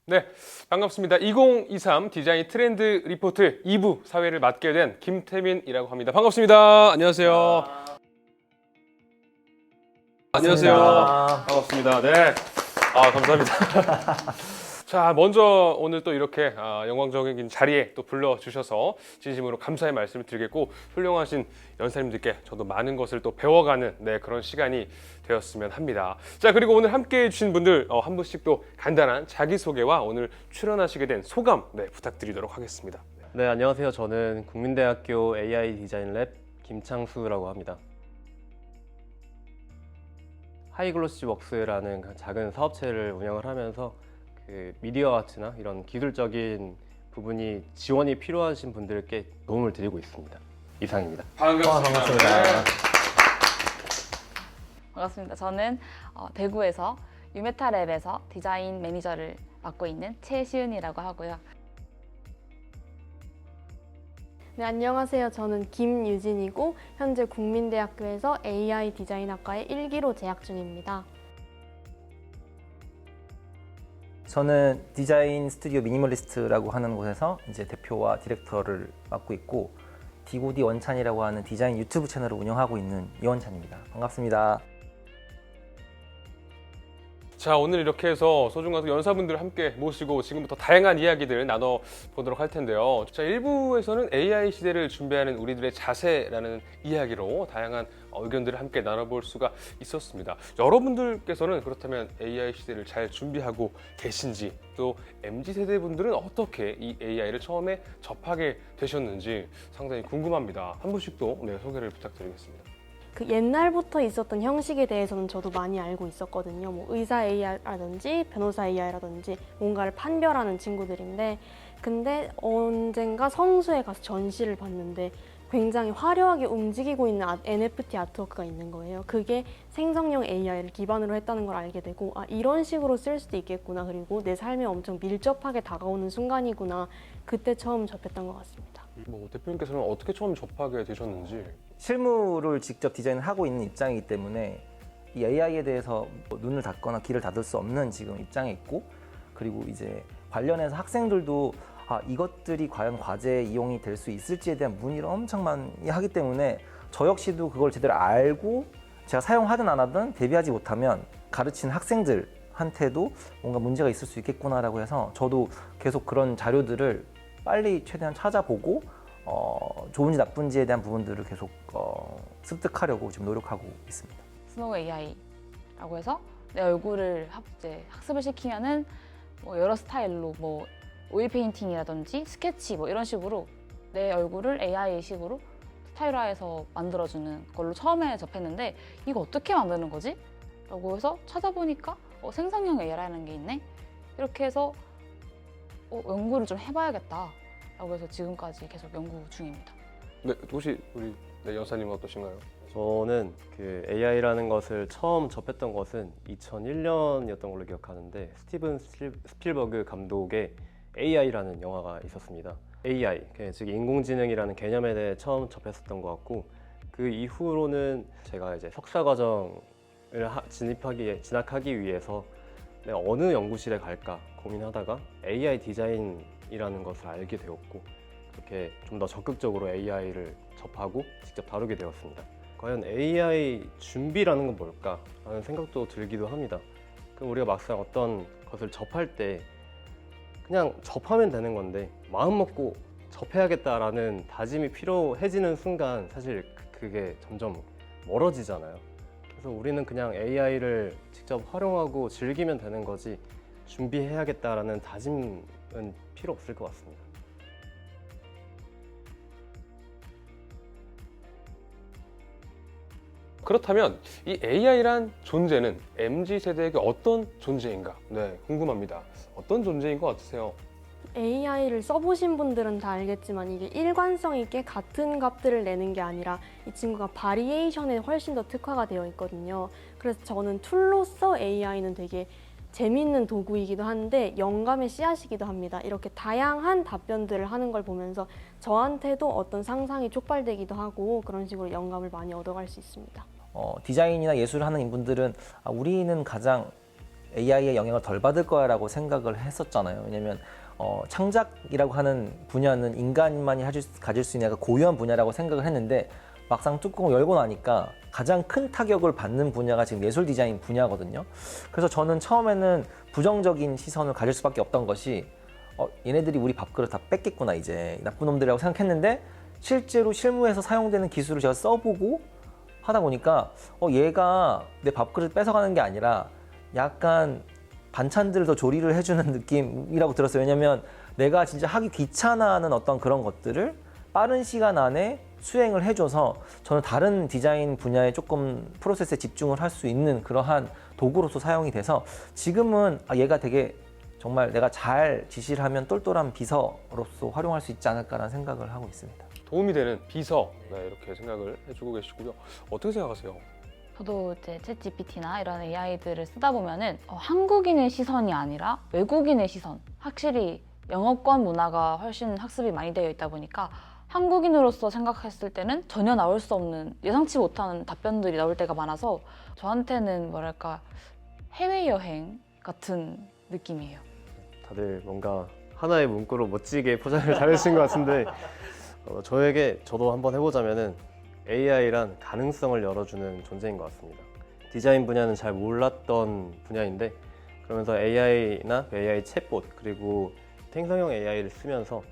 네, 반갑습니다. 2023 디자인 트렌드 리포트 2부 사회를 맡게 된 김태민이라고 합니다. 반갑습니다. 안녕하세요. 안녕하세요. 반갑습니다. 네. 감사합니다. 자, 먼저 오늘 또 이렇게 영광적인 자리에 또 불러주셔서 진심으로 감사의 말씀을 드리겠고, 훌륭하신 연사님들께 저도 많은 것을 또 배워가는 그런 시간이 되었으면 합니다. 자, 그리고 오늘 함께 해주신 분들 한 분씩 또 간단한 자기소개와 오늘 출연하시게 된 소감 부탁드리도록 하겠습니다. 네, 안녕하세요. 저는 국민대학교 AI 디자인 랩 김창수라고 합니다. 하이글로시 웍스라는 작은 사업체를 운영을 하면서 미디어 아트나 이런 기술적인 부분이 지원이 필요하신 분들께 도움을 드리고 있습니다. 이상입니다. 반갑습니다. 반갑습니다. 저는 대구에서 유메타랩에서 디자인 매니저를 맡고 있는 최시은이라고 하고요. 네, 안녕하세요. 저는 김유진이고 현재 국민대학교에서 AI 디자인학과에 1기로 재학 중입니다. 저는 디자인 스튜디오 미니멀리스트라고 하는 곳에서 이제 대표와 디렉터를 맡고 있고 디고디 원찬이라고 하는 디자인 유튜브 채널을 운영하고 있는 이원찬입니다. 반갑습니다. 자, 오늘 이렇게 해서 소중한 연사분들을 함께 모시고 지금부터 다양한 이야기들 나눠보도록 할 텐데요. 자, 1부에서는 AI 시대를 준비하는 우리들의 자세라는 이야기로 다양한 의견들을 함께 나눠볼 수가 있었습니다. 여러분들께서는 그렇다면 AI 시대를 잘 준비하고 계신지, 또 MZ세대 분들은 어떻게 이 AI를 처음에 접하게 되셨는지 상당히 궁금합니다. 한 분씩 또 소개를 부탁드리겠습니다. 그 옛날부터 있었던 형식에 대해서는 저도 많이 알고 있었거든요. 뭐 의사 AI라든지 변호사 AI라든지 뭔가를 판별하는 친구들인데, 근데 언젠가 성수에 가서 전시를 봤는데 굉장히 화려하게 움직이고 있는 NFT 아트워크가 있는 거예요. 그게 생성형 AI를 기반으로 했다는 걸 알게 되고, 이런 식으로 쓸 수도 있겠구나. 그리고 내 삶에 엄청 밀접하게 다가오는 순간이구나. 그때 처음 접했던 것 같습니다. 대표님께서는 어떻게 처음 접하게 되셨는지? 실무를 직접 디자인을 하고 있는 입장이기 때문에 이 AI에 대해서 눈을 닫거나 귀를 닫을 수 없는 지금 입장에 있고, 그리고 이제 관련해서 학생들도 이것들이 과연 과제에 이용이 될 수 있을지에 대한 문의를 엄청 많이 하기 때문에 저 역시도 그걸 제대로 알고 제가 사용하든 안 하든 대비하지 못하면 가르치는 학생들한테도 뭔가 문제가 있을 수 있겠구나라고 해서 저도 계속 그런 자료들을 빨리 최대한 찾아보고 좋은지 나쁜지에 대한 부분들을 계속 습득하려고 지금 노력하고 있습니다. 스노우 AI라고 해서 내 얼굴을 이제 학습을 시키면은 여러 스타일로 오일 페인팅이라든지 스케치 이런 식으로 내 얼굴을 AI식으로 스타일화해서 만들어주는 걸로 처음에 접했는데, 이거 어떻게 만드는 거지? 라고 해서 찾아보니까 생성형 AI라는 게 있네? 이렇게 해서 연구를 좀 해봐야겠다 라고 해서 지금까지 계속 연구 중입니다. 네, 혹시 우리 연사님은 어떠신가요? 저는 AI라는 것을 처음 접했던 것은 2001년이었던 걸로 기억하는데, 스티븐 스필버그 감독의 AI라는 영화가 있었습니다. AI, 즉 인공지능이라는 개념에 대해 처음 접했었던 것 같고, 그 이후로는 제가 이제 석사 과정을 진학하기 위해서 내가 어느 연구실에 갈까 고민하다가 AI 디자인이라는 것을 알게 되었고, 그렇게 좀 더 적극적으로 AI를 접하고 직접 다루게 되었습니다. 과연 AI 준비라는 건 뭘까? 라는 생각도 들기도 합니다. 그럼 우리가 막상 어떤 것을 접할 때 그냥 접하면 되는 건데, 마음 먹고 접해야겠다라는 다짐이 필요해지는 순간 사실 그게 점점 멀어지잖아요. 그래서 우리는 그냥 AI를 직접 활용하고 즐기면 되는 거지 준비해야겠다라는 다짐은 필요 없을 것 같습니다. 그렇다면 이 AI란 존재는 MZ세대에게 어떤 존재인가? 궁금합니다. 어떤 존재인 것 같으세요? AI를 써보신 분들은 다 알겠지만 이게 일관성 있게 같은 값들을 내는 게 아니라 이 친구가 바리에이션에 훨씬 더 특화가 되어 있거든요. 그래서 저는 툴로서 AI는 되게 재미있는 도구이기도 한데 영감의 씨앗이기도 합니다. 이렇게 다양한 답변들을 하는 걸 보면서 저한테도 어떤 상상이 촉발되기도 하고 그런 식으로 영감을 많이 얻어갈 수 있습니다. 디자인이나 예술을 하는 인분들은 우리는 가장 AI의 영향을 덜 받을 거야라고 생각을 했었잖아요. 왜냐면 창작이라고 하는 분야는 인간만이 가질 수 있는 약간 고유한 분야라고 생각을 했는데 막상 뚜껑을 열고 나니까 가장 큰 타격을 받는 분야가 지금 예술 디자인 분야거든요. 그래서 저는 처음에는 부정적인 시선을 가질 수밖에 없던 것이 얘네들이 우리 밥그릇 다 뺏겠구나 이제 나쁜 놈들이라고 생각했는데 실제로 실무에서 사용되는 기술을 제가 써보고 하다 보니까 얘가 내 밥그릇 뺏어가는 게 아니라 약간 반찬들을 더 조리를 해주는 느낌이라고 들었어요. 왜냐면 내가 진짜 하기 귀찮아하는 어떤 그런 것들을 빠른 시간 안에 수행을 해줘서 저는 다른 디자인 분야에 조금 프로세스에 집중을 할 수 있는 그러한 도구로서 사용이 돼서 지금은 얘가 되게 정말 내가 잘 지시를 하면 똘똘한 비서로서 활용할 수 있지 않을까라는 생각을 하고 있습니다. 도움이 되는 비서, 네, 이렇게 생각을 해주고 계시고요. 어떻게 생각하세요? 저도 이제 챗GPT나 이런 AI들을 쓰다 보면은 한국인의 시선이 아니라 외국인의 시선, 확실히 영어권 문화가 훨씬 학습이 많이 되어 있다 보니까 한국인으로서 생각했을 때는 전혀 나올 수 없는, 예상치 못하는 답변들이 나올 때가 많아서 저한테는 뭐랄까 해외여행 같은 느낌이에요. 다들 뭔가 하나의 문구로 멋지게 포장을 잘해주신 것 같은데 저도 한번 해보자면은 AI란 가능성을 열어주는 존재인 것 같습니다. 디자인 분야는 잘 몰랐던 분야인데 그러면서 AI나 AI 챗봇 그리고 생성형 AI를 쓰면서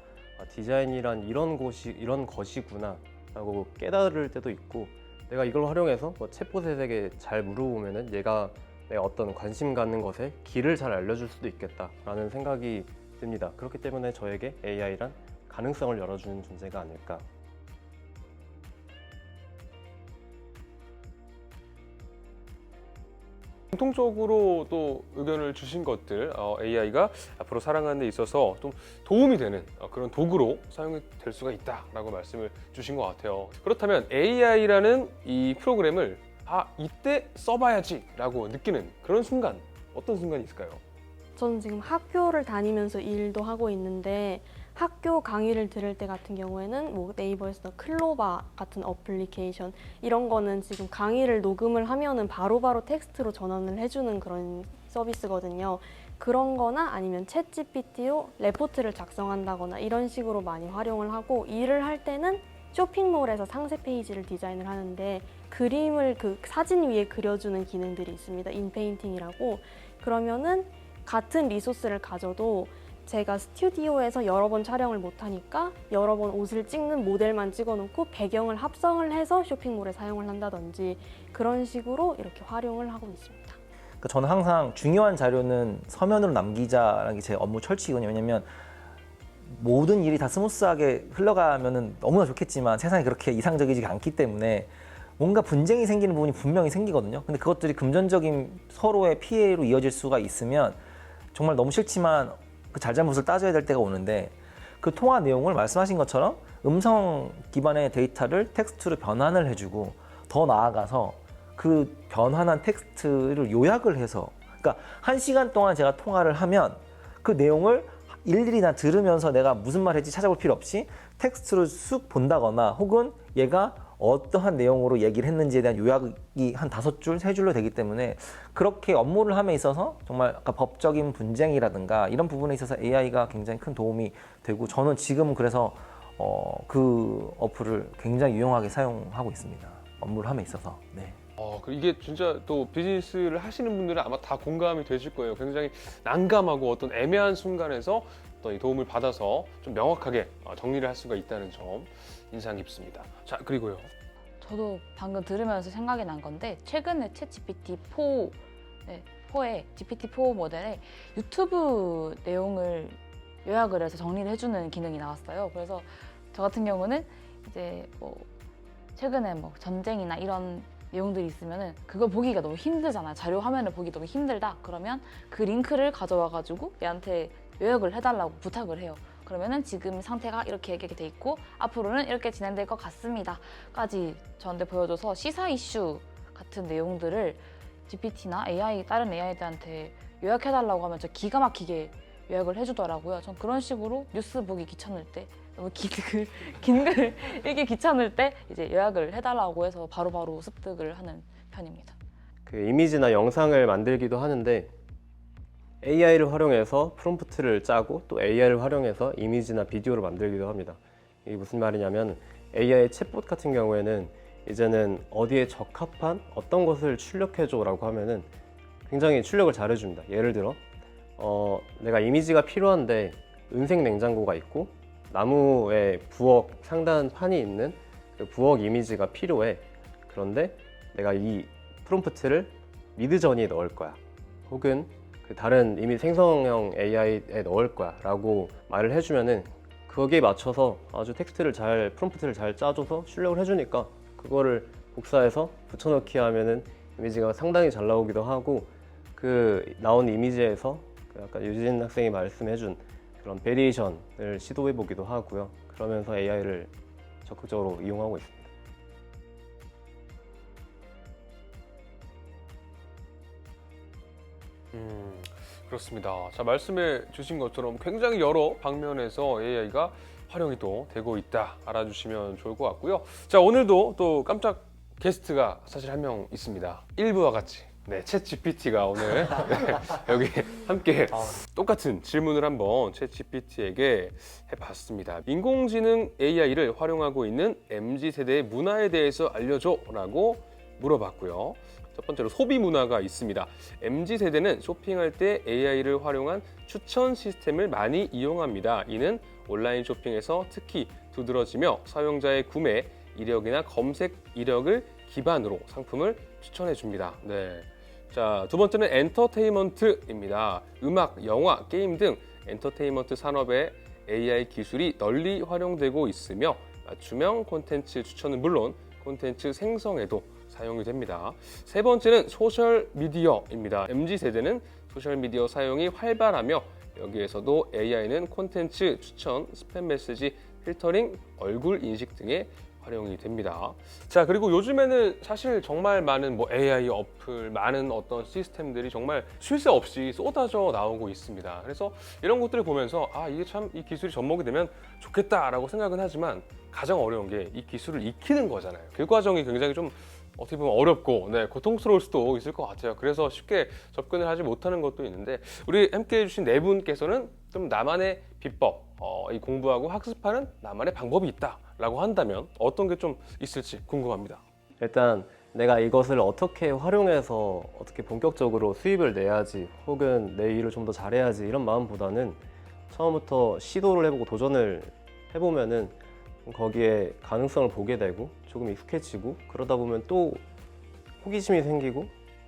디자인이란 이런 것이구나 라고 깨달을 때도 있고 내가 이걸 활용해서 챗봇에게 잘 물어보면은 얘가 내가 어떤 관심 갖는 것에 길을 잘 알려줄 수도 있겠다라는 생각이 듭니다. 그렇기 때문에 저에게 AI란 가능성을 열어주는 존재가 아닐까. 공통적으로 또 의견을 주신 것들, AI가 앞으로 살아가는 데 있어서 좀 도움이 되는 그런 도구로 사용이 될 수가 있다라고 말씀을 주신 것 같아요. 그렇다면 AI라는 이 프로그램을 이때 써봐야지라고 느끼는 그런 순간, 어떤 순간이 있을까요? 저는 지금 학교를 다니면서 일도 하고 있는데 학교 강의를 들을 때 같은 경우에는 뭐 네이버에서 클로바 같은 어플리케이션 이런 거는 지금 강의를 녹음을 하면은 바로바로 텍스트로 전환을 해주는 그런 서비스거든요. 그런 거나 아니면 챗 GPT로 레포트를 작성한다거나 이런 식으로 많이 활용을 하고 일을 할 때는 쇼핑몰에서 상세 페이지를 디자인을 하는데 그림을 그 사진 위에 그려주는 기능들이 있습니다. 인페인팅이라고. 그러면은 같은 리소스를 가져도 제가 스튜디오에서 여러 번 촬영을 못하니까 여러 번 옷을 찍는 모델만 찍어놓고 배경을 합성을 해서 쇼핑몰에 사용을 한다든지 그런 식으로 이렇게 활용을 하고 있습니다. 그러니까 저는 항상 중요한 자료는 서면으로 남기자라는 게 제 업무 철칙이거든요. 왜냐면 모든 일이 다 스무스하게 흘러가면은 너무나 좋겠지만 세상이 그렇게 이상적이지 않기 때문에 뭔가 분쟁이 생기는 부분이 분명히 생기거든요. 근데 그것들이 금전적인 서로의 피해로 이어질 수가 있으면 정말 너무 싫지만 그 잘잘못을 따져야 될 때가 오는데 그 통화 내용을 말씀하신 것처럼 음성 기반의 데이터를 텍스트로 변환을 해주고 더 나아가서 그 변환한 텍스트를 요약을 해서 그러니까 1시간 동안 제가 통화를 하면 그 내용을 일일이 다 들으면서 내가 무슨 말 했지 찾아볼 필요 없이 텍스트로 쑥 본다거나 혹은 얘가 어떠한 내용으로 얘기를 했는지에 대한 요약이 한 5줄, 3줄로 되기 때문에 그렇게 업무를 함에 있어서 정말 아까 법적인 분쟁이라든가 이런 부분에 있어서 AI가 굉장히 큰 도움이 되고 저는 지금 그래서 그 어플을 굉장히 유용하게 사용하고 있습니다. 업무를 함에 있어서. 네. 이게 진짜 또 비즈니스를 하시는 분들은 아마 다 공감이 되실 거예요. 굉장히 난감하고 어떤 애매한 순간에서 어떤 이 도움을 받아서 좀 명확하게 정리를 할 수가 있다는 점 인상 깊습니다. 자, 그리고요. 저도 방금 들으면서 생각이 난 건데 최근에 챗GPT 4의 GPT-4 모델에 유튜브 내용을 요약을 해서 정리를 해주는 기능이 나왔어요. 그래서 저 같은 경우는 이제 뭐 최근에 뭐 전쟁이나 이런 내용들이 있으면은 그걸 보기가 너무 힘들잖아요. 자료 화면을 보기 너무 힘들다. 그러면 그 링크를 가져와가지고 얘한테 요약을 해달라고 부탁을 해요. 그러면은 지금 상태가 이렇게 돼 있고 앞으로는 이렇게 진행될 것 같습니다.까지 저한테 보여줘서 시사 이슈 같은 내용들을 GPT나 다른 AI들한테 요약해달라고 하면 저 기가 막히게 요약을 해주더라고요. 전 그런 식으로 뉴스 보기 귀찮을 때 너무 긴 글 읽기 귀찮을 때 이제 요약을 해달라고 해서 바로바로 습득을 하는 편입니다. 그 이미지나 영상을 만들기도 하는데 AI를 활용해서 프롬프트를 짜고 또 AI를 활용해서 이미지나 비디오를 만들기도 합니다. 이게 무슨 말이냐면 AI 챗봇 같은 경우에는 이제는 어디에 적합한 어떤 것을 출력해줘 라고 하면은 굉장히 출력을 잘 해줍니다. 예를 들어 내가 이미지가 필요한데 은색 냉장고가 있고 나무에 부엌 상단 판이 있는 그 부엌 이미지가 필요해. 그런데 내가 이 프롬프트를 미드저니에 넣을 거야. 혹은 그 다른 이미 생성형 AI에 넣을 거야 라고 말을 해주면은 거기에 맞춰서 아주 프롬프트를 잘 짜줘서 출력을 해주니까 그거를 복사해서 붙여넣기 하면은 이미지가 상당히 잘 나오기도 하고 그 나온 이미지에서 그 아까 유진 학생이 말씀해준 그런 베리에이션을 시도해보기도 하고요. 그러면서 AI를 적극적으로 이용하고 있습니다. 그렇습니다. 자, 말씀해 주신 것처럼 굉장히 여러 방면에서 AI가 활용이 또 되고 있다 알아주시면 좋을 것 같고요. 자, 오늘도 또 깜짝 게스트가 사실 한 명 있습니다. 일부와 같이 챗 GPT가 오늘 여기 함께 똑같은 질문을 한번 챗 GPT에게 해봤습니다. 인공지능 AI를 활용하고 있는 MZ세대의 문화에 대해서 알려줘 라고 물어봤고요. 첫 번째로 소비 문화가 있습니다. MZ세대는 쇼핑할 때 AI를 활용한 추천 시스템을 많이 이용합니다. 이는 온라인 쇼핑에서 특히 두드러지며 사용자의 구매 이력이나 검색 이력을 기반으로 상품을 추천해 줍니다. 네. 자, 두 번째는 엔터테인먼트입니다. 음악, 영화, 게임 등 엔터테인먼트 산업에 AI 기술이 널리 활용되고 있으며 맞춤형 콘텐츠 추천은 물론 콘텐츠 생성에도 사용이 됩니다. 세 번째는 소셜미디어입니다. MZ세대는 소셜미디어 사용이 활발하며 여기에서도 AI는 콘텐츠 추천, 스팸 메시지, 필터링, 얼굴 인식 등에 활용이 됩니다. 자, 그리고 요즘에는 사실 정말 많은 AI 어플, 많은 어떤 시스템들이 정말 쉴 새 없이 쏟아져 나오고 있습니다. 그래서 이런 것들을 보면서 이게 참 이 기술이 접목이 되면 좋겠다라고 생각은 하지만 가장 어려운 게 이 기술을 익히는 거잖아요. 그 과정이 굉장히 좀 어떻게 보면 어렵고 고통스러울 수도 있을 것 같아요. 그래서 쉽게 접근을 하지 못하는 것도 있는데 우리 함께 해주신 네 분께서는 좀 나만의 비법, 이 공부하고 학습하는 나만의 방법이 있다라고 한다면 어떤 게 좀 있을지 궁금합니다. 일단 내가 이것을 어떻게 활용해서 어떻게 본격적으로 수입을 내야지 혹은 내 일을 좀 더 잘해야지 이런 마음보다는 처음부터 시도를 해보고 도전을 해보면은 거기에 가능성을 보게 되고 조금 익숙해지고 그러다 보면 또 호기심이 생기고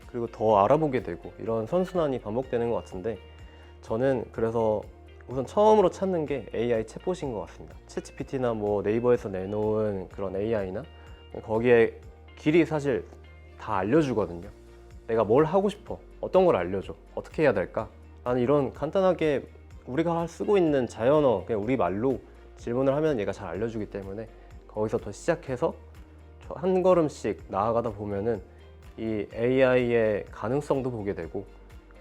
그리고 더 알아보게 되고 이런 선순환이 반복되는 것 같은데 저는 그래서 우선 처음으로 찾는 게 AI 챗봇인 것 같습니다. 챗GPT나 네이버에서 내놓은 그런 AI나 거기에 길이 사실 다 알려주거든요. 내가 뭘 하고 싶어, 어떤 걸 알려줘, 어떻게 해야 될까? 나는 이런 간단하게 우리가 쓰고 있는 자연어, 그냥 우리 말로 질문을 하면 얘가 잘 알려주기 때문에 거기서부터 시작해서 한 걸음씩 나아가다 보면은 이 AI의 가능성도 보게 되고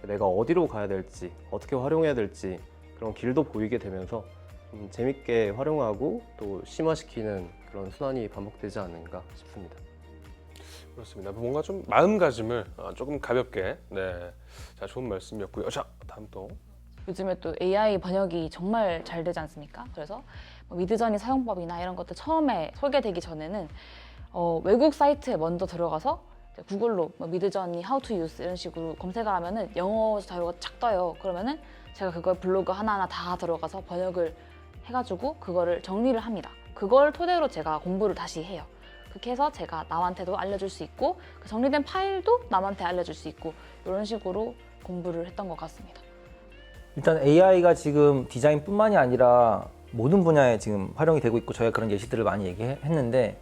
내가 어디로 가야 될지 어떻게 활용해야 될지 그런 길도 보이게 되면서 재밌게 활용하고 또 심화시키는 그런 순환이 반복되지 않는가 싶습니다. 그렇습니다. 뭔가 좀 마음가짐을 조금 가볍게 자, 좋은 말씀이었고요. 자, 다음 또 요즘에 또 AI 번역이 정말 잘 되지 않습니까? 그래서 미드저니 사용법이나 이런 것들 처음에 소개되기 전에는 외국 사이트에 먼저 들어가서 구글로 미드저니 how to use 이런 식으로 검색을 하면은 영어 자료가 착 떠요. 그러면은 제가 그걸 블로그 하나하나 다 들어가서 번역을 해가지고 그거를 정리를 합니다. 그걸 토대로 제가 공부를 다시 해요. 그렇게 해서 제가 남한테도 알려줄 수 있고 그 정리된 파일도 남한테 알려줄 수 있고 이런 식으로 공부를 했던 것 같습니다. 일단 AI가 지금 디자인뿐만이 아니라 모든 분야에 지금 활용이 되고 있고 저희가 그런 예시들을 많이 얘기했는데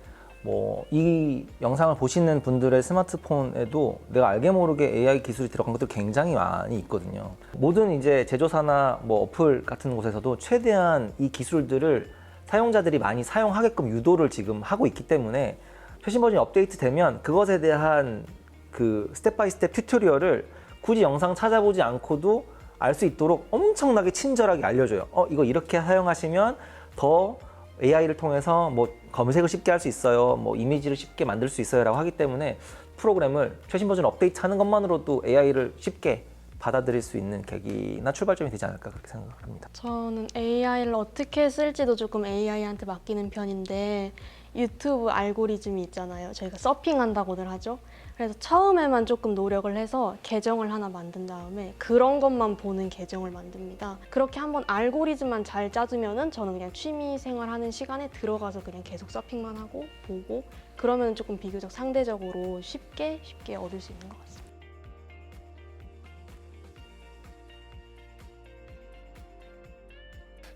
이 영상을 보시는 분들의 스마트폰에도 내가 알게 모르게 AI 기술이 들어간 것들 굉장히 많이 있거든요. 모든 이제 제조사나 어플 같은 곳에서도 최대한 이 기술들을 사용자들이 많이 사용하게끔 유도를 지금 하고 있기 때문에 최신 버전이 업데이트되면 그것에 대한 그 스텝 바이 스텝 튜토리얼을 굳이 영상 찾아보지 않고도 알 수 있도록 엄청나게 친절하게 알려줘요. 이거 이렇게 사용하시면 더 AI를 통해서 검색을 쉽게 할 수 있어요. 이미지를 쉽게 만들 수 있어요 라고 하기 때문에 프로그램을 최신 버전 업데이트 하는 것만으로도 AI를 쉽게 받아들일 수 있는 계기나 출발점이 되지 않을까 그렇게 생각합니다. 저는 AI를 어떻게 쓸지도 조금 AI한테 맡기는 편인데 유튜브 알고리즘이 있잖아요. 저희가 서핑한다고들 하죠. 그래서 처음에만 조금 노력을 해서 계정을 하나 만든 다음에 그런 것만 보는 계정을 만듭니다. 그렇게 한번 알고리즘만 잘 짜주면은 저는 그냥 취미 생활하는 시간에 들어가서 그냥 계속 서핑만 하고 보고 그러면 조금 비교적 상대적으로 쉽게 얻을 수 있는 것 같습니다.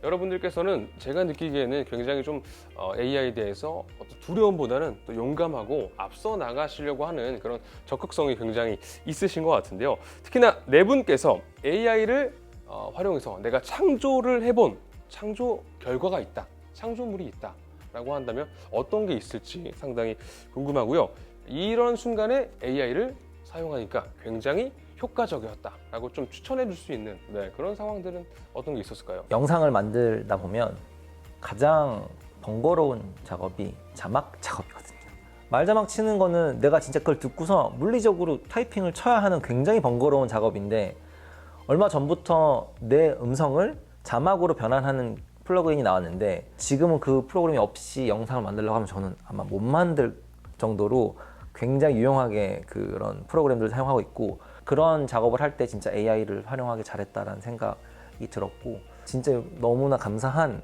여러분들께서는 제가 느끼기에는 굉장히 좀 AI에 대해서 어떤 두려움보다는 또 용감하고 앞서 나가시려고 하는 그런 적극성이 굉장히 있으신 것 같은데요. 특히나 네 분께서 AI를 활용해서 내가 창조를 해본 창조 결과가 있다, 창조물이 있다 라고 한다면 어떤 게 있을지 상당히 궁금하고요. 이런 순간에 AI를 사용하니까 굉장히 효과적이었다라고 좀 추천해 줄 수 있는 그런 상황들은 어떤 게 있었을까요? 영상을 만들다 보면 가장 번거로운 작업이 자막 작업이거든요. 말자막 치는 거는 내가 진짜 그걸 듣고서 물리적으로 타이핑을 쳐야 하는 굉장히 번거로운 작업인데 얼마 전부터 내 음성을 자막으로 변환하는 플러그인이 나왔는데 지금은 그 프로그램이 없이 영상을 만들려고 하면 저는 아마 못 만들 정도로 굉장히 유용하게 그런 프로그램들을 사용하고 있고 그런 작업을 할 때 진짜 AI를 활용하기 잘했다라는 생각이 들었고 진짜 너무나 감사한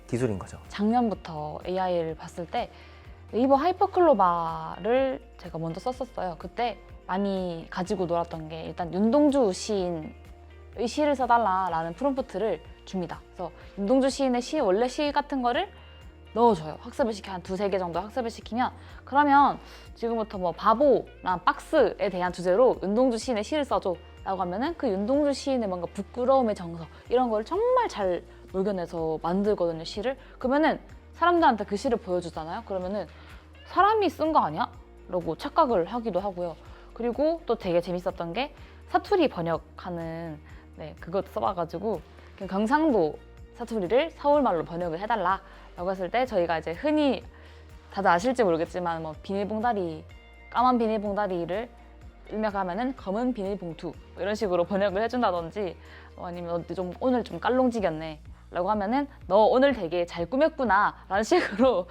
기술인 거죠. 작년부터 AI를 봤을 때 네이버 하이퍼클로바를 제가 먼저 썼었어요. 그때 많이 가지고 놀았던 게 일단 윤동주 시인의 시를 써달라라는 프롬프트를 줍니다. 그래서 윤동주 시인의 시, 원래 시 같은 거를 넣어줘요. 학습을 시켜 한 2-3개 정도 학습을 시키면 그러면 지금부터 뭐 바보나 박스에 대한 주제로 윤동주 시인의 시를 써줘 라고 하면은 그 윤동주 시인의 뭔가 부끄러움의 정서 이런 걸 정말 잘 녹여내서 만들거든요, 시를. 그러면은 사람들한테 그 시를 보여주잖아요. 그러면은 사람이 쓴 거 아니야? 라고 착각을 하기도 하고요. 그리고 또 되게 재밌었던 게 사투리 번역하는 그것도 써봐가지고 경상도 사투리를 서울말로 번역을 해달라 라고 했을 때 저희가 이제 흔히 다들 아실지 모르겠지만 뭐 비닐봉다리, 까만 비닐봉다리를 일명하면은 검은 비닐봉투 이런 식으로 번역을 해준다든지 아니면 너 좀 오늘 좀 깔롱지겼네 라고 하면은 너 오늘 되게 잘 꾸몄구나 라는 식으로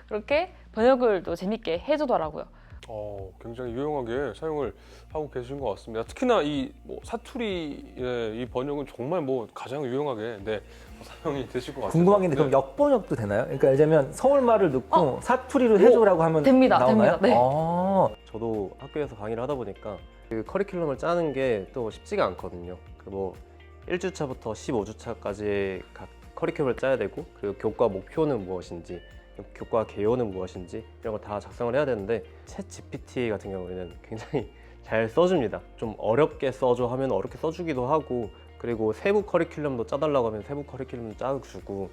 그렇게 번역을 또 재밌게 해주더라고요. 굉장히 유용하게 사용을 하고 계신 것 같습니다. 특히나 이 사투리의 이 번역은 정말 가장 유용하게 사용이 되실 것 같아요. 궁금한 게 있는데 그럼 역번역도 되나요? 그러니까 예를 들면 서울말을 넣고 사투리로 해줘라고 하면 됩니다. 나오나요? 됩니다. 네. 저도 학교에서 강의를 하다 보니까 그 커리큘럼을 짜는 게 또 쉽지가 않거든요. 그 1주차부터 15주차까지 각 커리큘럼을 짜야 되고 그리고 교과 목표는 무엇인지 교과 개요는 무엇인지 이런 걸 다 작성을 해야 되는데 챗 GPT 같은 경우에는 굉장히 잘 써줍니다. 좀 어렵게 써줘 하면 어렵게 써주기도 하고 그리고 세부 커리큘럼도 짜달라고 하면 세부 커리큘럼도 짜주고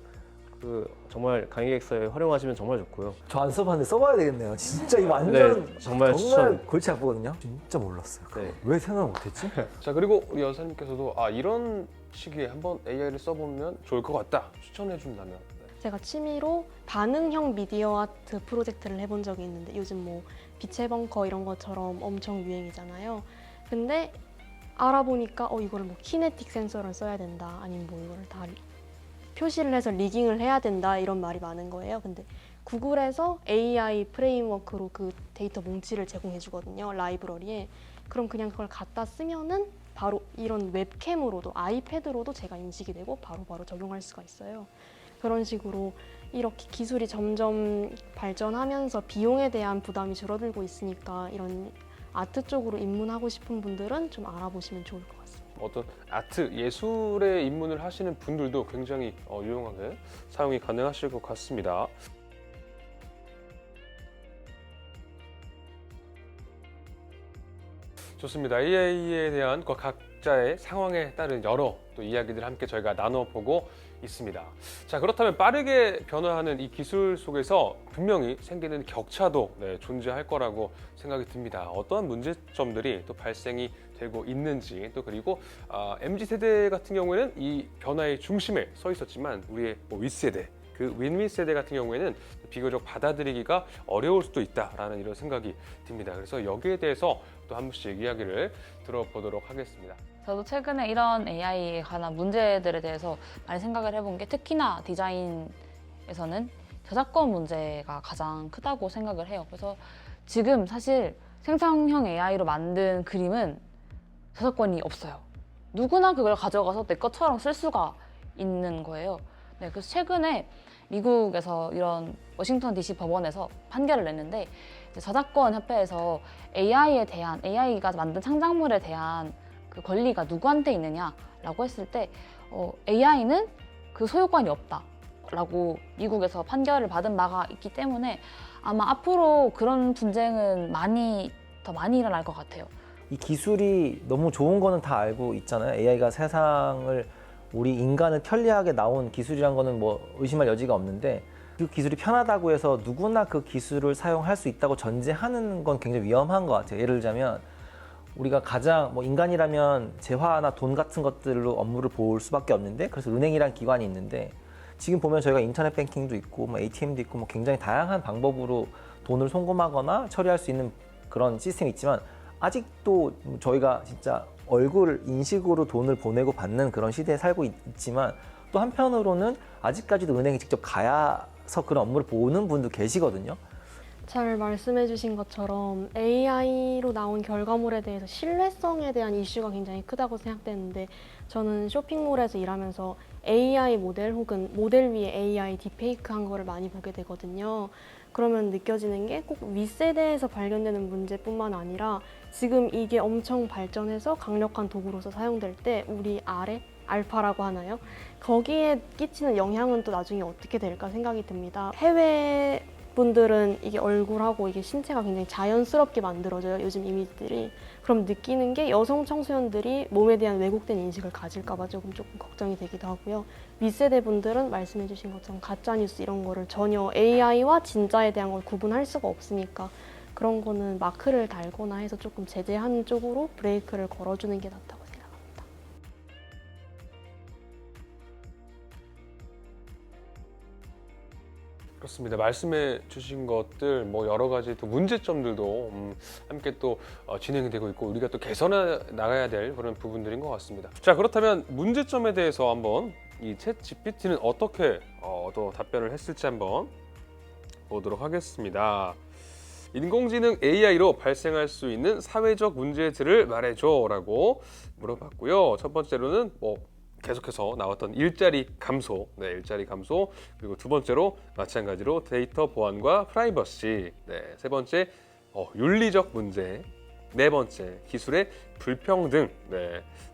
정말 강의객서에 활용하시면 정말 좋고요. 저 안 써봤는데 써봐야 되겠네요. 진짜 이거 완전 정말 추천. 골치 아프거든요. 진짜 몰랐어요. 왜 생각 못했지? 자, 그리고 우리 여사님께서도 이런 시기에 한번 AI를 써보면 좋을 것 같다 추천해 준다면 제가 취미로 반응형 미디어 아트 프로젝트를 해본 적이 있는데 요즘 빛의 벙커 이런 것처럼 엄청 유행이잖아요. 근데 알아보니까 이거를 키네틱 센서를 써야 된다 아니면 이거를 다 표시를 해서 리깅을 해야 된다 이런 말이 많은 거예요. 근데 구글에서 AI 프레임워크로 그 데이터 뭉치를 제공해 주거든요, 라이브러리에. 그럼 그냥 그걸 갖다 쓰면은 바로 이런 웹캠으로도 아이패드로도 제가 인식이 되고 바로바로 적용할 수가 있어요. 그런 식으로 이렇게 기술이 점점 발전하면서 비용에 대한 부담이 줄어들고 있으니까 이런 아트 쪽으로 입문하고 싶은 분들은 좀 알아보시면 좋을 것 같습니다. 어떤 아트, 예술에 입문을 하시는 분들도 굉장히 유용하게 사용이 가능하실 것 같습니다. 좋습니다. AI에 대한 각자의 상황에 따른 여러 또 이야기들 함께 저희가 나눠보고 있습니다. 자, 그렇다면 빠르게 변화하는 이 기술 속에서 분명히 생기는 격차도 존재할 거라고 생각이 듭니다. 어떠한 문제점들이 또 발생이 되고 있는지 또 그리고 MZ세대 같은 경우에는 이 변화의 중심에 서 있었지만 우리의 윗세대 그 윈윈 세대 같은 경우에는 비교적 받아들이기가 어려울 수도 있다라는 이런 생각이 듭니다. 그래서 여기에 대해서 또 한 번씩 이야기를 들어보도록 하겠습니다. 저도 최근에 이런 AI에 관한 문제들에 대해서 많이 생각을 해본 게 특히나 디자인에서는 저작권 문제가 가장 크다고 생각을 해요. 그래서 지금 사실 생성형 AI로 만든 그림은 저작권이 없어요. 누구나 그걸 가져가서 내 것처럼 쓸 수가 있는 거예요. 네, 그래서 최근에 미국에서 이런 워싱턴 DC 법원에서 판결을 냈는데 이제 저작권 협회에서 AI가 만든 창작물에 대한 그 권리가 누구한테 있느냐라고 했을 때 AI는 그 소유권이 없다라고 미국에서 판결을 받은 바가 있기 때문에 아마 앞으로 그런 분쟁은 더 많이 일어날 것 같아요. 이 기술이 너무 좋은 거는 다 알고 있잖아요. AI가 세상을 우리 인간을 편리하게 나온 기술이란 거는 뭐 의심할 여지가 없는데 그 기술이 편하다고 해서 누구나 그 기술을 사용할 수 있다고 전제하는 건 굉장히 위험한 것 같아요. 예를 들자면 우리가 가장 뭐 인간이라면 재화나 돈 같은 것들로 업무를 볼 수밖에 없는데 그래서 은행이란 기관이 있는데 지금 보면 저희가 인터넷 뱅킹도 있고 뭐 ATM도 있고 뭐 굉장히 다양한 방법으로 돈을 송금하거나 처리할 수 있는 그런 시스템이 있지만 아직도 저희가 진짜 얼굴 인식으로 돈을 보내고 받는 그런 시대에 살고 있지만 또 한편으로는 아직까지도 은행에 직접 가서 그런 업무를 보는 분도 계시거든요. 잘 말씀해 주신 것처럼 AI로 나온 결과물에 대해서 신뢰성에 대한 이슈가 굉장히 크다고 생각되는데 저는 쇼핑몰에서 일하면서 AI 모델 혹은 모델 위에 AI 딥페이크 한 거를 많이 보게 되거든요. 그러면 느껴지는 게 꼭 윗세대에서 발견되는 문제뿐만 아니라 지금 이게 엄청 발전해서 강력한 도구로서 사용될 때 우리 아래 알파라고 하나요? 거기에 끼치는 영향은 또 나중에 어떻게 될까 생각이 듭니다. 해외 분들은 이게 얼굴하고 이게 신체가 굉장히 자연스럽게 만들어져요, 요즘 이미지들이. 그럼 느끼는 게 여성 청소년들이 몸에 대한 왜곡된 인식을 가질까 봐 조금 걱정이 되기도 하고요. 윗세대 분들은 말씀해 주신 것처럼 가짜뉴스 이런 거를 전혀 AI와 진짜에 대한 걸 구분할 수가 없으니까 그런 거는 마크를 달거나 해서 조금 제재하는 쪽으로 브레이크를 걸어주는 게 낫다고 생각합니다. 그렇습니다. 말씀해 주신 것들 뭐 여러 가지 또 문제점들도 함께 또 진행이 되고 있고 우리가 또 개선해 나가야 될 그런 부분들인 것 같습니다. 자, 그렇다면 문제점에 대해서 한번 이 챗 GPT는 어떻게 또 답변을 했을지 한번 보도록 하겠습니다. 인공지능 AI로 발생할 수 있는 사회적 문제들을 말해줘라고 물어봤고요. 첫 번째로는 계속해서 나왔던 일자리 감소, 일자리 감소. 그리고 두 번째로 마찬가지로 데이터 보안과 프라이버시. 세 번째 윤리적 문제. 네 번째 기술의 불평등.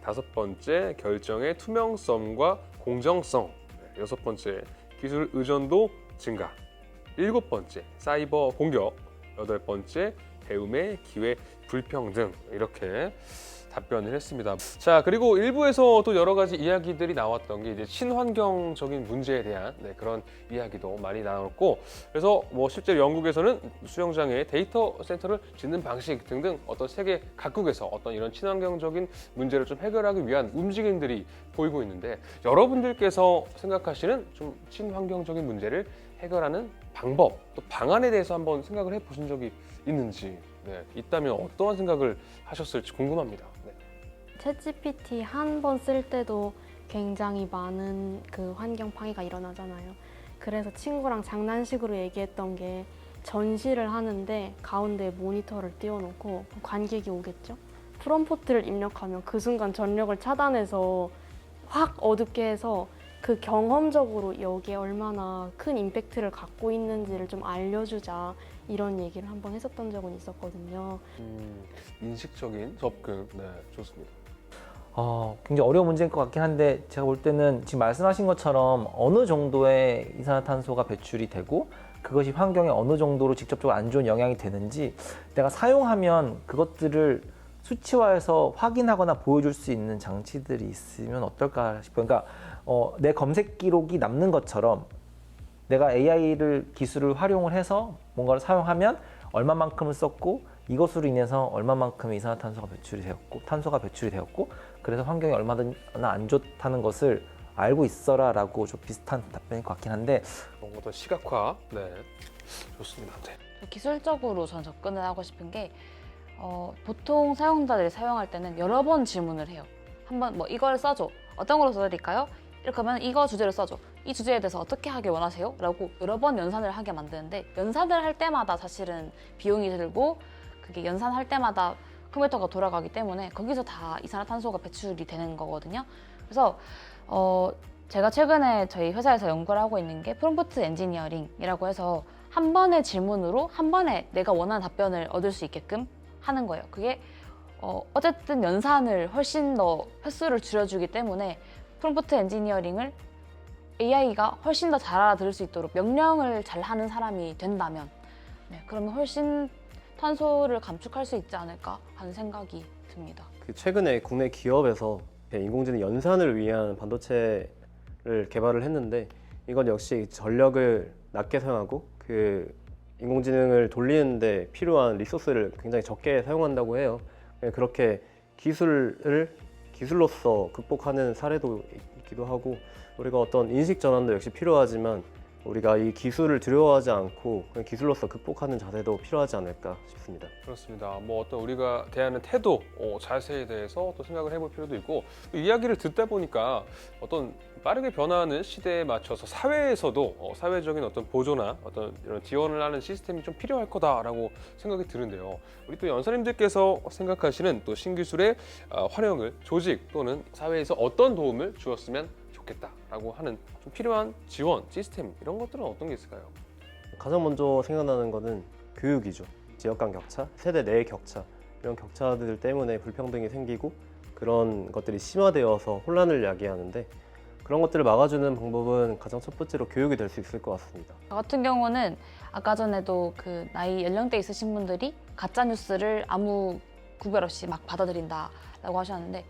다섯 번째 결정의 투명성과 공정성. 여섯 번째 기술 의존도 증가. 일곱 번째 사이버 공격. 여덟 번째 배움의 기회 불평등. 이렇게 답변을 했습니다. 자, 그리고 일부에서 또 여러 가지 이야기들이 나왔던 게 이제 친환경적인 문제에 대한 그런 이야기도 많이 나왔고, 그래서 실제로 영국에서는 수영장에 데이터 센터를 짓는 방식 등등 어떤 세계 각국에서 어떤 이런 친환경적인 문제를 좀 해결하기 위한 움직임들이 보이고 있는데, 여러분들께서 생각하시는 좀 친환경적인 문제를 해결하는 방법, 또 방안에 대해서 한번 생각을 해보신 적이 있는지, 있다면 어떠한 생각을 하셨을지 궁금합니다. 챗GPT 한 번 쓸 때도 굉장히 많은 그 환경 파괴가 일어나잖아요. 그래서 친구랑 장난식으로 얘기했던 게 전시를 하는데 가운데 모니터를 띄워놓고 관객이 오겠죠? 프롬프트를 입력하면 그 순간 전력을 차단해서 확 어둡게 해서 그 경험적으로 여기에 얼마나 큰 임팩트를 갖고 있는지를 좀 알려주자, 이런 얘기를 한번 했었던 적은 있었거든요. 인식적인 접근, 좋습니다. 굉장히 어려운 문제인 것 같긴 한데, 제가 볼 때는 지금 말씀하신 것처럼 어느 정도의 이산화탄소가 배출이 되고 그것이 환경에 어느 정도로 직접적으로 안 좋은 영향이 되는지 내가 사용하면 그것들을 수치화해서 확인하거나 보여줄 수 있는 장치들이 있으면 어떨까 싶어요. 그러니까 내 검색 기록이 남는 것처럼 내가 기술을 활용을 해서 뭔가를 사용하면 얼마만큼을 썼고 이것으로 인해서 얼마만큼의 이산화탄소가 배출이 되었고 탄소가 배출이 되었고 그래서 환경에 얼마나 안 좋다는 것을 알고 있어라라고 좀 비슷한 답변일 것 같긴 한데 뭔가 더 시각화. 네, 좋습니다. 네. 기술적으로 전 접근을 하고 싶은 게 보통 사용자들이 사용할 때는 여러 번 질문을 해요. 한번 뭐 이걸 써줘. 어떤 걸로 써드릴까요? 이렇게 하면 이거 주제를 써줘. 이 주제에 대해서 어떻게 하길 원하세요? 라고 여러 번 연산을 하게 만드는데 연산을 할 때마다 사실은 비용이 들고 그게 연산할 때마다 컴퓨터가 돌아가기 때문에 거기서 다 이산화탄소가 배출이 되는 거거든요. 그래서 제가 최근에 저희 회사에서 연구를 하고 있는 게 프롬프트 엔지니어링이라고 해서 한 번의 질문으로 한 번에 내가 원하는 답변을 얻을 수 있게끔 하는 거예요. 그게 어쨌든 연산을 훨씬 더 횟수를 줄여주기 때문에 프롬프트 엔지니어링을 AI가 훨씬 더 잘 알아들을 수 있도록 명령을 잘 하는 사람이 된다면 그러면 훨씬 탄소를 감축할 수 있지 않을까 하는 생각이 듭니다. 최근에 국내 기업에서 인공지능 연산을 위한 반도체를 개발을 했는데 이건 역시 전력을 낮게 사용하고 그 인공지능을 돌리는데 필요한 리소스를 굉장히 적게 사용한다고 해요. 그렇게 기술로서 극복하는 사례도 있기도 하고 우리가 어떤 인식 전환도 역시 필요하지만 우리가 이 기술을 두려워하지 않고 그냥 기술로서 극복하는 자세도 필요하지 않을까 싶습니다. 그렇습니다. 뭐 어떤 우리가 대하는 태도, 자세에 대해서 또 생각을 해볼 필요도 있고 또 이야기를 듣다 보니까 어떤 빠르게 변화하는 시대에 맞춰서 사회에서도 사회적인 어떤 보조나 어떤 이런 지원을 하는 시스템이 좀 필요할 거다라고 생각이 드는데요. 우리 또 연사님들께서 생각하시는 또 신기술의 활용을 조직 또는 사회에서 어떤 도움을 주었으면 좋겠다라고 하는 좀 필요한 지원, 시스템 이런 것들은 어떤 게 있을까요? 가장 먼저 생각나는 거는 교육이죠. 지역 간 격차, 세대 내의 격차 이런 격차들 때문에 불평등이 생기고 그런 것들이 심화되어서 혼란을 야기하는데 그런 것들을 막아주는 방법은 가장 첫 번째로 교육이 될 수 있을 것 같습니다. 저 같은 경우는 아까 전에도 그 나이 연령대 있으신 분들이 가짜 뉴스를 아무 구별 없이 막 받아들인다라고 하셨는데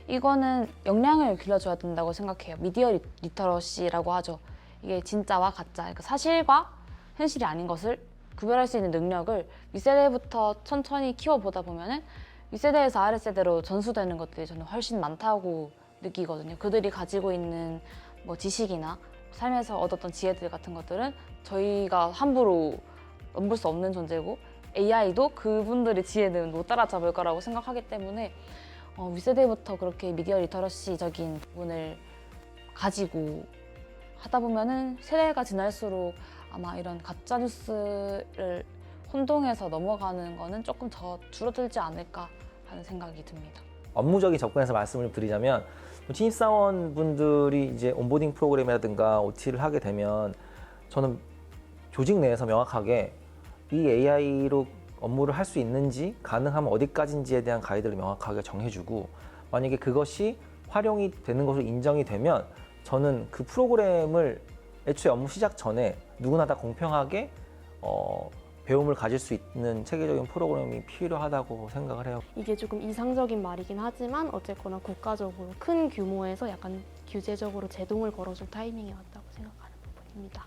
이거는 역량을 길러줘야 된다고 생각해요. 미디어 리터러시라고 하죠. 이게 진짜와 가짜, 그러니까 사실과 현실이 아닌 것을 구별할 수 있는 능력을 윗세대부터 천천히 키워보다 보면은 윗세대에서 아랫세대로 전수되는 것들이 저는 훨씬 많다고 느끼거든요. 그들이 가지고 있는 뭐 지식이나 삶에서 얻었던 지혜들 같은 것들은 저희가 함부로 넘볼 수 없는 존재고 AI도 그분들의 지혜는 못 따라잡을 거라고 생각하기 때문에 윗세대부터 그렇게 미디어 리터러시적인 부분을 가지고 하다 보면은 세대가 지날수록 아마 이런 가짜 뉴스를 혼동해서 넘어가는 거는 조금 더 줄어들지 않을까 하는 생각이 듭니다. 업무적인 접근에서 말씀을 드리자면 신입사원분들이 이제 온보딩 프로그램이라든가 OT를 하게 되면 저는 조직 내에서 명확하게 이 AI로 업무를 할 수 있는지 가능하면 어디까지인지에 대한 가이드를 명확하게 정해주고 만약에 그것이 활용이 되는 것으로 인정이 되면 저는 그 프로그램을 애초에 업무 시작 전에 누구나 다 공평하게 배움을 가질 수 있는 체계적인 프로그램이 필요하다고 생각을 해요. 이게 조금 이상적인 말이긴 하지만 어쨌거나 국가적으로 큰 규모에서 약간 규제적으로 제동을 걸어줄 타이밍이 왔다고 생각하는 부분입니다.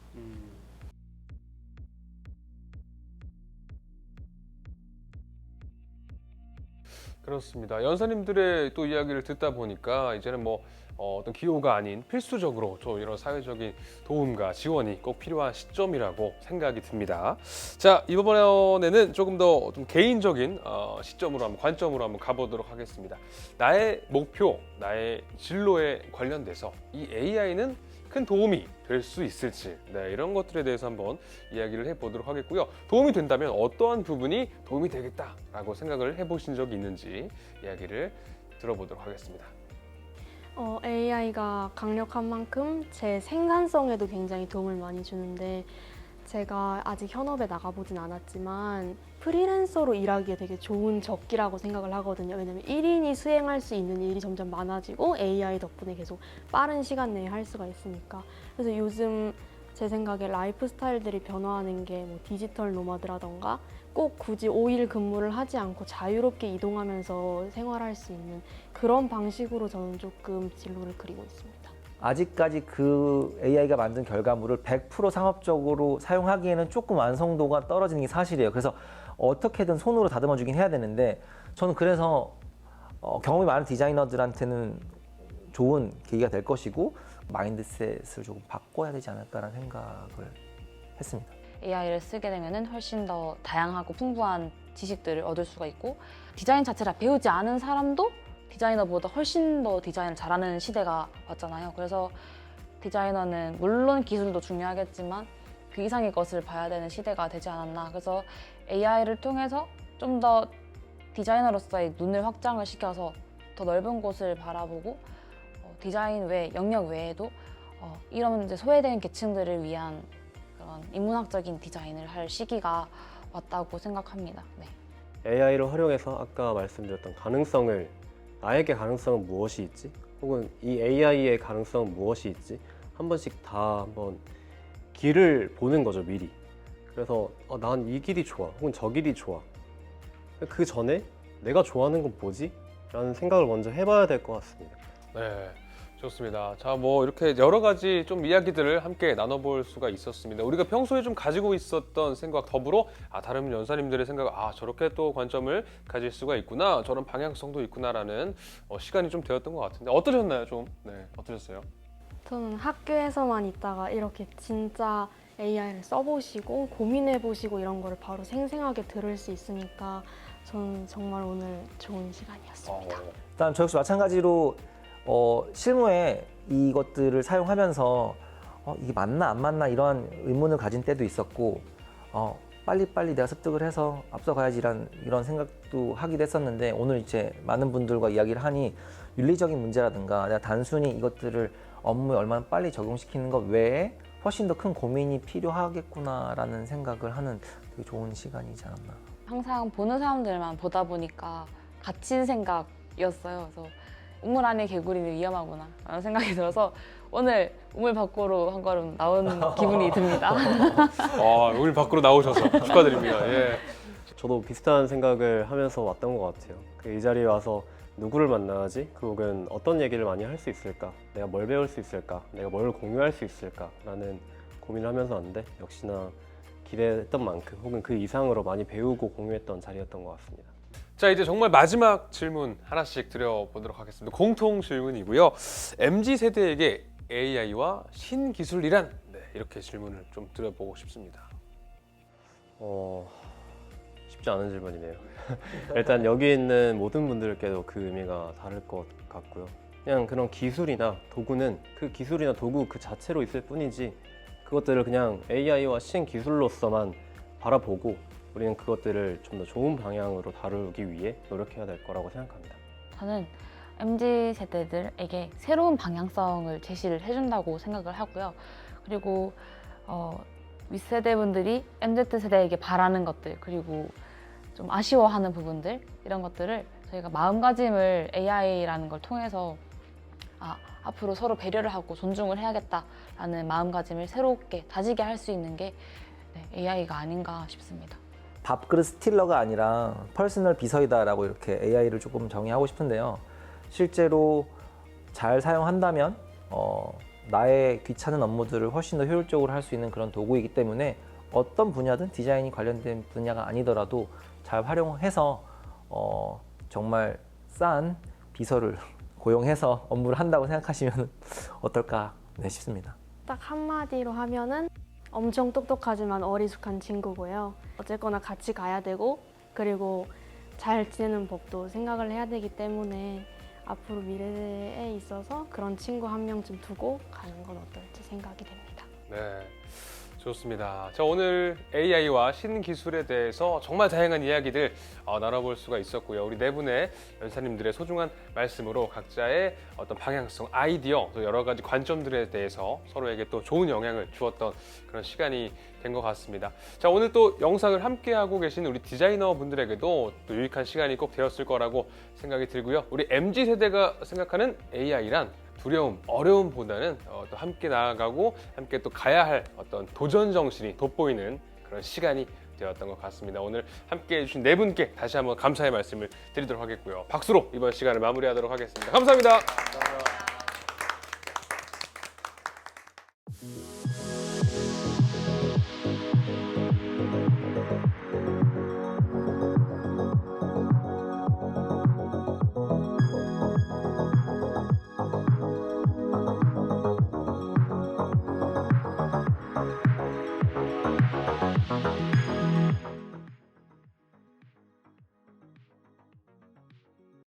그렇습니다. 연사님들의 또 이야기를 듣다 보니까 이제는 뭐 어떤 기호가 아닌 필수적으로 좀 이런 사회적인 도움과 지원이 꼭 필요한 시점이라고 생각이 듭니다. 자, 이번에는 조금 더 좀 개인적인 시점으로 한번 관점으로 한번 가보도록 하겠습니다. 나의 목표, 나의 진로에 관련돼서 이 AI는 큰 도움이 될 수 있을지 이런 것들에 대해서 한번 이야기를 해보도록 하겠고요. 도움이 된다면 어떠한 부분이 도움이 되겠다라고 생각을 해보신 적이 있는지 이야기를 들어보도록 하겠습니다. AI가 강력한 만큼 제 생산성에도 굉장히 도움을 많이 주는데 제가 아직 현업에 나가보진 않았지만 프리랜서로 일하기에 되게 좋은 적기라고 생각을 하거든요. 왜냐면 1인이 수행할 수 있는 일이 점점 많아지고 AI 덕분에 계속 빠른 시간 내에 할 수가 있으니까. 그래서 요즘 제 생각에 라이프 스타일들이 변화하는 게 뭐 디지털 노마드라던가 꼭 굳이 5일 근무를 하지 않고 자유롭게 이동하면서 생활할 수 있는 그런 방식으로 저는 조금 진로를 그리고 있습니다. 아직까지 그 AI가 만든 결과물을 100% 상업적으로 사용하기에는 조금 완성도가 떨어지는 게 사실이에요. 그래서 어떻게든 손으로 다듬어주긴 해야 되는데 저는 그래서 경험이 많은 디자이너들한테는 좋은 계기가 될 것이고 마인드셋을 조금 바꿔야 되지 않을까라는 생각을 했습니다. AI를 쓰게 되면은 훨씬 더 다양하고 풍부한 지식들을 얻을 수가 있고 디자인 자체를 배우지 않은 사람도 디자이너보다 훨씬 더 디자인을 잘하는 시대가 왔잖아요. 그래서 디자이너는 물론 기술도 중요하겠지만 그 이상의 것을 봐야 되는 시대가 되지 않았나. 그래서 AI를 통해서 좀 더 디자이너로서의 눈을 확장을 시켜서 더 넓은 곳을 바라보고 디자인 외 영역 외에도 이런 이제 소외된 계층들을 위한 그런 인문학적인 디자인을 할 시기가 왔다고 생각합니다. 네. AI를 활용해서 아까 말씀드렸던 가능성을 나에게 가능성은 무엇이 있지? 혹은 이 AI의 가능성은 무엇이 있지? 한 번씩 다 한번 길을 보는 거죠, 미리. 그래서 난 이 길이 좋아, 혹은 저 길이 좋아. 그 전에 내가 좋아하는 건 뭐지? 라는 생각을 먼저 해봐야 될 것 같습니다. 네, 좋습니다. 자, 뭐 이렇게 여러 가지 좀 이야기들을 함께 나눠볼 수가 있었습니다. 우리가 평소에 좀 가지고 있었던 생각 더불어 다른 연사님들의 생각, 저렇게 또 관점을 가질 수가 있구나, 저런 방향성도 있구나라는 시간이 좀 되었던 것 같은데 어떠셨나요? 좀 어떠셨어요? 저는 학교에서만 있다가 이렇게 진짜 AI를 써보시고 고민해보시고 이런 거를 바로 생생하게 들을 수 있으니까 저는 정말 오늘 좋은 시간이었습니다. 일단 저 역시 마찬가지로 실무에 이것들을 사용하면서 이게 맞나 안 맞나 이런 의문을 가진 때도 있었고 빨리빨리 내가 습득을 해서 앞서가야지 이런 생각도 하기도 했었는데 오늘 이제 많은 분들과 이야기를 하니 윤리적인 문제라든가 내가 단순히 이것들을 업무에 얼마나 빨리 적용시키는 것 외에 훨씬 더 큰 고민이 필요하겠구나라는 생각을 하는 되게 좋은 시간이지 않았나. 항상 보는 사람들만 보다 보니까 갇힌 생각이었어요. 그래서 우물 안에 개구리는 위험하구나 라는 생각이 들어서 오늘 우물 밖으로 한 걸음 나온 기분이 듭니다. 오늘 밖으로 나오셔서 축하드립니다. 예. 저도 비슷한 생각을 하면서 왔던 것 같아요. 이 자리에 와서 누구를 만나야지? 혹은 어떤 얘기를 많이 할 수 있을까? 내가 뭘 배울 수 있을까? 내가 뭘 공유할 수 있을까? 라는 고민을 하면서 왔는데 역시나 기대했던 만큼 혹은 그 이상으로 많이 배우고 공유했던 자리였던 것 같습니다. 자, 이제 정말 마지막 질문 하나씩 드려보도록 하겠습니다. 공통 질문이고요. MZ세대에게 AI와 신기술이란? 이렇게 질문을 좀 드려보고 싶습니다. 쉽지 않은 질문이네요. 일단 여기 있는 모든 분들께도 그 의미가 다를 것 같고요. 그냥 그런 기술이나 도구는 그 기술이나 도구 그 자체로 있을 뿐이지 그것들을 그냥 AI와 신기술로서만 바라보고 우리는 그것들을 좀 더 좋은 방향으로 다루기 위해 노력해야 될 거라고 생각합니다. 저는 MZ세대들에게 새로운 방향성을 제시를 해준다고 생각을 하고요. 그리고 윗세대분들이 MZ세대에게 바라는 것들 그리고 좀 아쉬워하는 부분들 이런 것들을 저희가 마음가짐을 AI라는 걸 통해서 앞으로 서로 배려를 하고 존중을 해야겠다라는 마음가짐을 새롭게 다지게 할 수 있는 게 AI가 아닌가 싶습니다. 밥그릇 스틸러가 아니라 퍼스널 비서이다라고 이렇게 AI를 조금 정의하고 싶은데요. 실제로 잘 사용한다면 나의 귀찮은 업무들을 훨씬 더 효율적으로 할 수 있는 그런 도구이기 때문에 어떤 분야든 디자인이 관련된 분야가 아니더라도 잘 활용해서 정말 싼 비서를 고용해서 업무를 한다고 생각하시면 어떨까 싶습니다. 딱 한마디로 하면은 엄청 똑똑하지만 어리숙한 친구고요. 어쨌거나 같이 가야 되고 그리고 잘 지내는 법도 생각을 해야 되기 때문에 앞으로 미래에 있어서 그런 친구 한 명쯤 두고 가는 건 어떨지 생각이 됩니다. 네, 좋습니다. 자, 오늘 AI와 신기술에 대해서 정말 다양한 이야기들 나눠볼 수가 있었고요. 우리 네 분의 연사님들의 소중한 말씀으로 각자의 어떤 방향성, 아이디어, 또 여러 가지 관점들에 대해서 서로에게 또 좋은 영향을 주었던 그런 시간이 된 것 같습니다. 자, 오늘 또 영상을 함께하고 계신 우리 디자이너 분들에게도 또 유익한 시간이 꼭 되었을 거라고 생각이 들고요. 우리 MZ세대가 생각하는 AI란 두려움, 어려움보다는 또 함께 나아가고 함께 또 가야 할 어떤 도전 정신이 돋보이는 그런 시간이 되었던 것 같습니다. 오늘 함께 해주신 네 분께 다시 한번 감사의 말씀을 드리도록 하겠고요. 박수로 이번 시간을 마무리하도록 하겠습니다. 감사합니다.